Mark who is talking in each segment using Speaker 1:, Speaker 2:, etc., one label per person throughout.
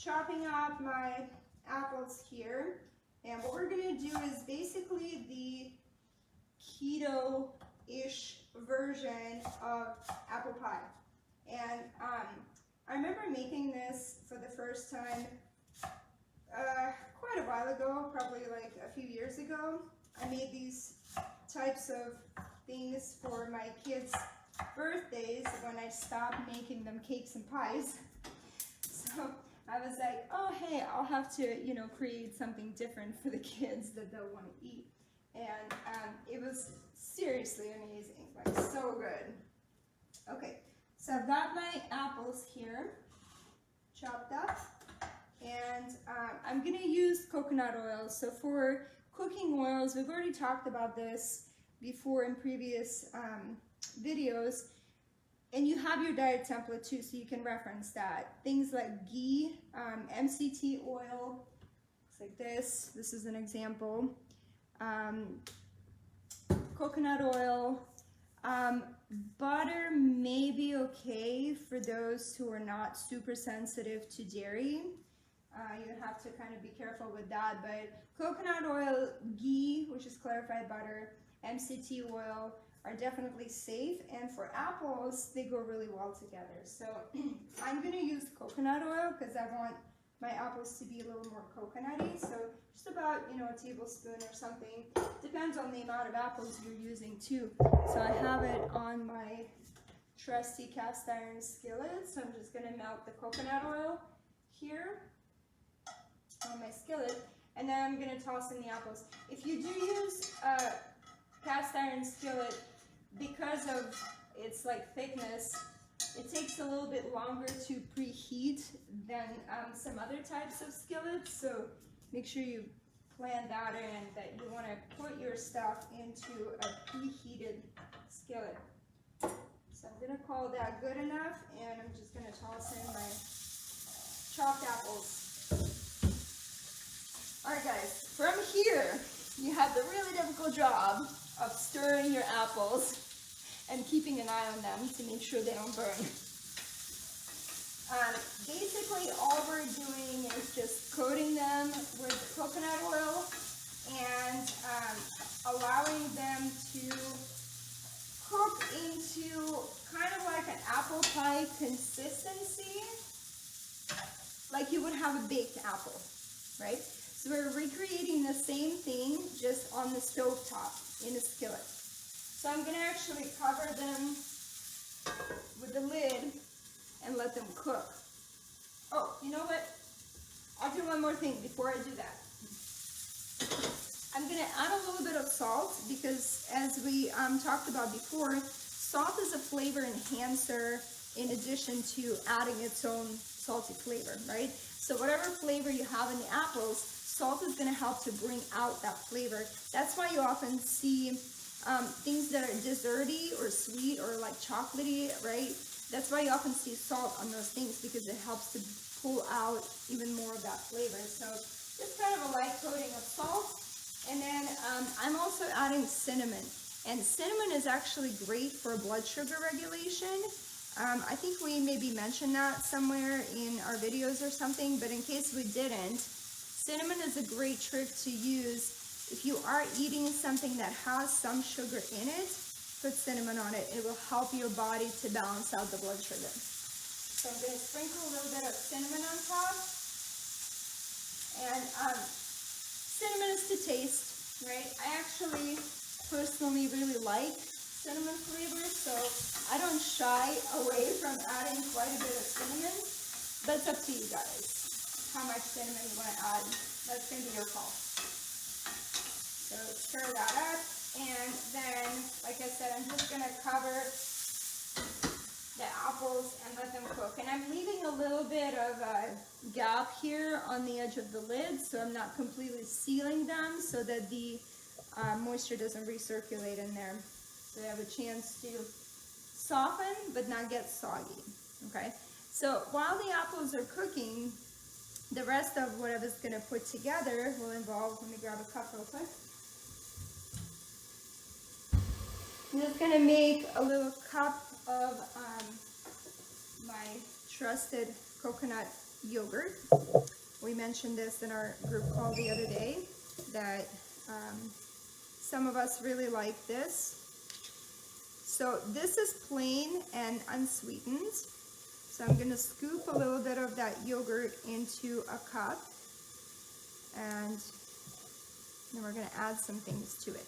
Speaker 1: chopping up my apples here. And what we're gonna do is basically the keto-ish version of apple pie. And I remember making this for the first time quite a while ago, probably like a few years ago. I made these types of things for my kids' birthdays when I stopped making them cakes and pies. So I was like, oh hey, I'll have to, you know, create something different for the kids that they'll want to eat. And it was seriously amazing, like so good. Okay, so I've got my apples here, chopped up, and I'm gonna use coconut oil. So for cooking oils, we've already talked about this before in previous videos, and you have your diet template too, so you can reference that. Things like ghee, MCT oil, looks like this. This is an example. Coconut oil, butter may be okay for those who are not super sensitive to dairy. You have to kind of be careful with that, but coconut oil, ghee, which is clarified butter, MCT oil are definitely safe, and for apples, they go really well together. So I'm gonna use coconut oil because I want my apples to be a little more coconutty. So just about, you know, a tablespoon or something. Depends on the amount of apples you're using too. So I have it on my trusty cast iron skillet. So I'm just gonna melt the coconut oil here on my skillet, and then I'm gonna toss in the apples. If you do use a cast iron skillet, because of its like thickness, it takes a little bit longer to preheat than some other types of skillets. So make sure you plan that in, that you want to put your stuff into a preheated skillet. So I'm gonna call that good enough, and I'm just gonna toss in my chopped apples. Alright guys, from here, you have the really difficult job of stirring your apples and keeping an eye on them to make sure they don't burn. Basically, all we're doing is just coating them with coconut oil and allowing them to cook into kind of like an apple pie consistency, like you would have a baked apple, right? So we're recreating the same thing, just on the stove top in a skillet. So I'm gonna actually cover them with the lid and let them cook. Oh, you know what? I'll do one more thing before I do that. I'm gonna add a little bit of salt because, as we talked about before, salt is a flavor enhancer in addition to adding its own salty flavor, right? So whatever flavor you have in the apples, salt is going to help to bring out that flavor. That's why you often see things that are desserty or sweet or like chocolatey, right? That's why you often see salt on those things, because it helps to pull out even more of that flavor. So just kind of a light coating of salt. And then I'm also adding cinnamon. And cinnamon is actually great for blood sugar regulation. I think we maybe mentioned that somewhere in our videos or something, but in case we didn't, cinnamon is a great trick to use if you are eating something that has some sugar in it. Put cinnamon on it. It will help your body to balance out the blood sugar. So I'm going to sprinkle a little bit of cinnamon on top. And cinnamon is to taste, right? I actually personally really like cinnamon flavor, so I don't shy away from adding quite a bit of cinnamon, but it's up to you guys how much cinnamon you want to add. That's going to be your call. So stir that up, and then, like I said, I'm just going to cover the apples and let them cook. And I'm leaving a little bit of a gap here on the edge of the lid, so I'm not completely sealing them so that the moisture doesn't recirculate in there. So they have a chance to soften but not get soggy, okay? So while the apples are cooking, the rest of what I was gonna put together will involve, let me grab a cup real quick. I'm just gonna make a little cup of my trusted coconut yogurt. We mentioned this in our group call the other day, that some of us really like this. So this is plain and unsweetened. So I'm going to scoop a little bit of that yogurt into a cup, and then we're going to add some things to it.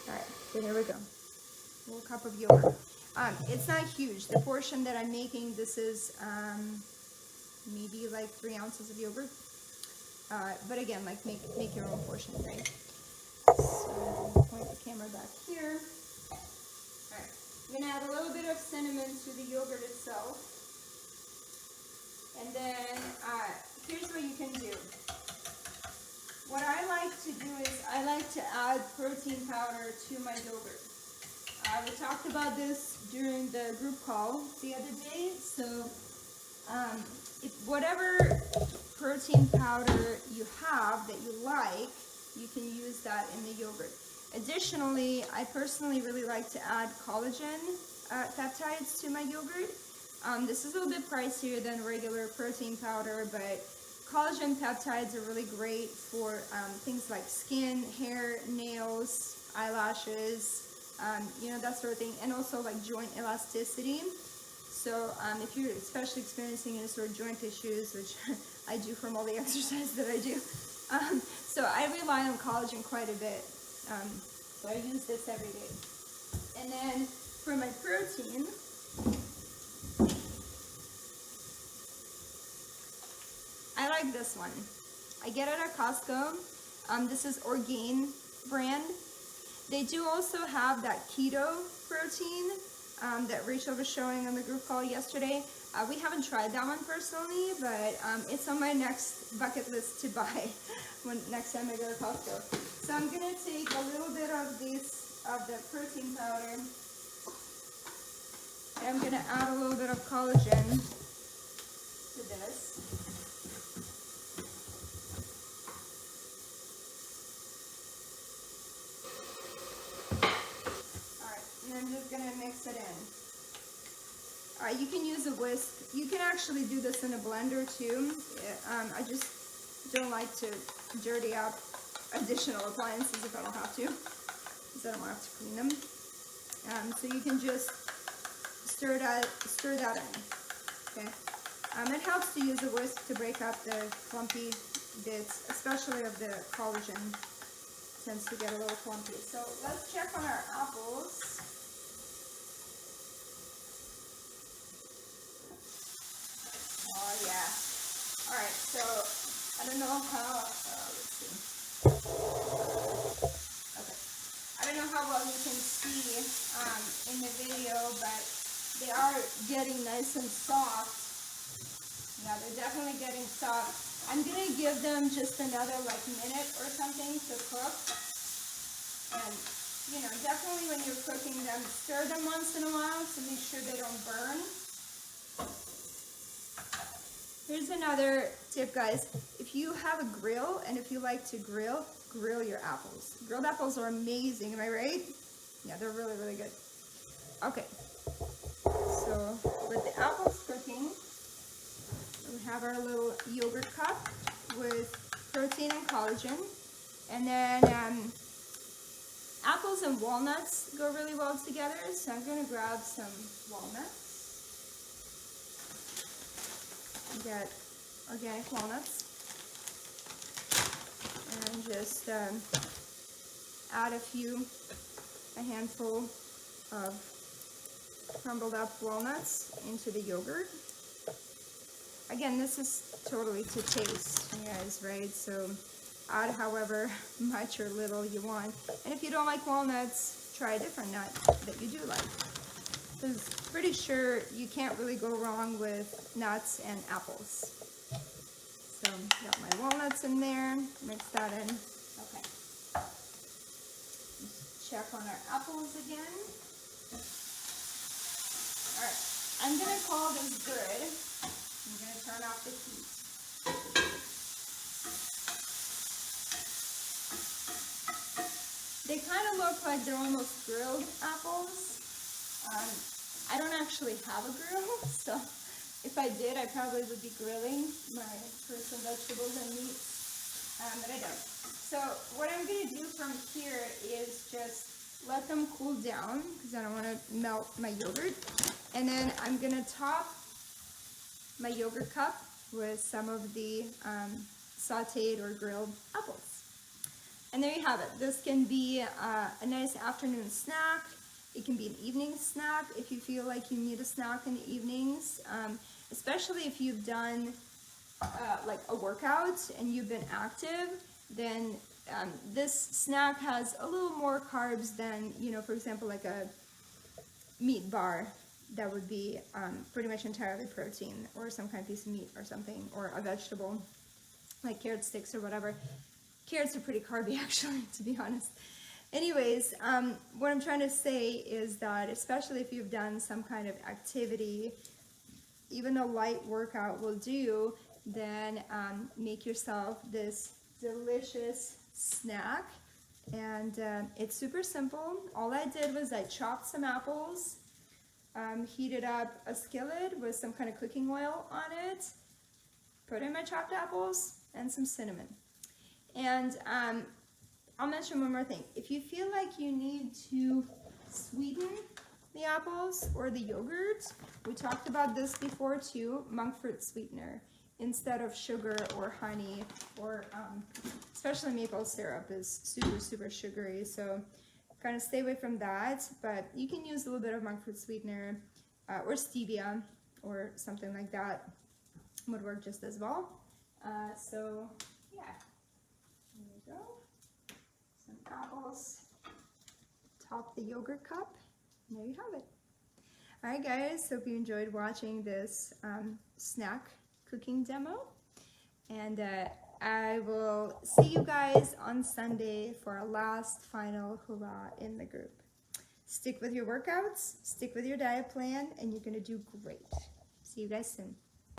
Speaker 1: All right, so here we go. A little cup of yogurt. It's not huge. The portion that I'm making, this is maybe like 3 ounces of yogurt. But again, like make your own portion, right? So point the camera back here. All right, I'm gonna add a little bit of cinnamon to the yogurt itself, and then here's what you can do. What I like to do is I like to add protein powder to my yogurt. We talked about this during the group call the other day. So if whatever protein powder you have that you like, you can use that in the yogurt. Additionally, I personally really like to add collagen peptides to my yogurt. This is a little bit pricier than regular protein powder, but collagen peptides are really great for things like skin, hair, nails, eyelashes, you know, that sort of thing, and also like joint elasticity. So if you're especially experiencing any sort of joint issues, which I do from all the exercise that I do, so I rely on collagen quite a bit. So I use this every day. And then for my protein, I like this one. I get it at Costco. This is Orgain brand. They do also have that keto protein that Rachel was showing on the group call yesterday. We haven't tried that one personally, but it's on my next bucket list to buy when next time I go to Costco. So I'm gonna take a little bit of the protein powder, and I'm gonna add a little bit of collagen to this. I'm just gonna mix it in. You can use a whisk. You can actually do this in a blender too. I just don't like to dirty up additional appliances if I don't have to, because I don't have to clean them. So you can just stir that in. Okay. It helps to use a whisk to break up the clumpy bits, especially of the collagen. It tends to get a little clumpy. So let's check on our apples. Oh yeah. All right, so I don't know how, let's see. Okay. I don't know how well you can see in the video, but they are getting nice and soft. Yeah, they're definitely getting soft. I'm gonna give them just another like minute or something to cook. And you know, definitely when you're cooking them, stir them once in a while to make sure they don't burn. Here's another tip, guys. If you have a grill and if you like to grill your apples. Grilled apples are amazing, am I right? Yeah, they're really, really good. Okay, so with the apples cooking, we have our little yogurt cup with protein and collagen. And then apples and walnuts go really well together, so I'm going to grab some walnuts. Get organic walnuts and just add a handful of crumbled up walnuts into the yogurt. Again, this is totally to taste, you guys, right? So add however much or little you want. And if you don't like walnuts, try a different nut that you do like. Because pretty sure you can't really go wrong with nuts and apples. So got my walnuts in there, mix that in. Okay. Let's check on our apples again. All right, I'm gonna call this good. I'm gonna turn off the heat. They kind of look like they're almost grilled apples. I don't actually have a grill, so If I did, I probably would be grilling my fruits and vegetables and meats, but I don't. So what I'm going to do from here is just let them cool down because I don't want to melt my yogurt. And then I'm going to top my yogurt cup with some of the sauteed or grilled apples. And there you have it. This can be a nice afternoon snack. It can be an evening snack if you feel like you need a snack in the evenings, especially if you've done like a workout and you've been active. Then this snack has a little more carbs than, you know, for example, like a meat bar that would be pretty much entirely protein, or some kind of piece of meat or something, or a vegetable like carrot sticks or whatever. Carrots are pretty carby actually, to be honest. Anyways, what I'm trying to say is that especially if you've done some kind of activity, even a light workout will do, then make yourself this delicious snack. And it's super simple. All I did was I chopped some apples, heated up a skillet with some kind of cooking oil on it, put in my chopped apples and some cinnamon. And I'll mention one more thing. If you feel like you need to sweeten the apples or the yogurt, we talked about this before too, monk fruit sweetener instead of sugar or honey, or especially maple syrup is super, super sugary. So kind of stay away from that, but you can use a little bit of monk fruit sweetener or stevia or something like that would work just as well. So yeah, there you go. Some apples, top the yogurt cup, and there you have it. All right guys, hope you enjoyed watching this snack cooking demo, and I will see you guys on Sunday for our last final hurrah in the group. Stick with your workouts, stick with your diet plan, and you're gonna do great. See you guys soon.